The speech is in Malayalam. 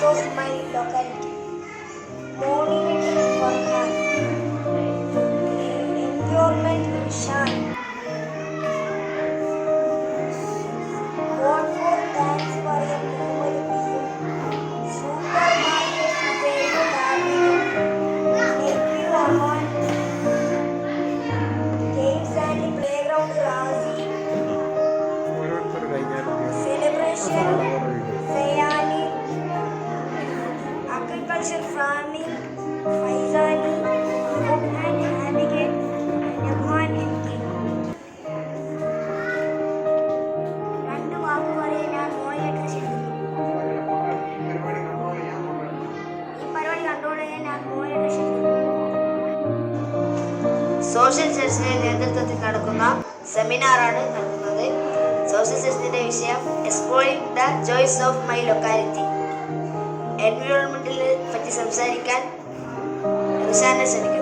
of my locality. Monumental Farhan. Environment Shan. Vote for thanks for a memory vision. Supermarket State Cabinet. Native Aman. Games and Playground Razi. Celebration Sayani. Agriculture Farming Faizani. Food and Habitat Nagwan MK. രണ്ട് വാക്ക് പറയാൻ ഞാൻ മോളിലേക്ക് ക്ഷണിക്കുന്നു. ഈ പരിപാടി കണ്ടുകൊണ്ടിരിക്കാൻ ഞാൻ മോളിലേക്ക് ക്ഷണിക്കുന്നു. സോഷ്യൽ സയൻസിന്റെ നേതൃത്വത്തിൽ നടക്കുന്ന സെമിനാറാണ് നടത്തുന്നത്. സോഷ്യൽ സയൻസിന്റെ വിഷയം exploring the joys of my locality. എൻവയോൺമെന്റിനെ പറ്റി സംസാരിക്കാൻ ഋഷാനെ ക്ഷണിക്കുന്നു.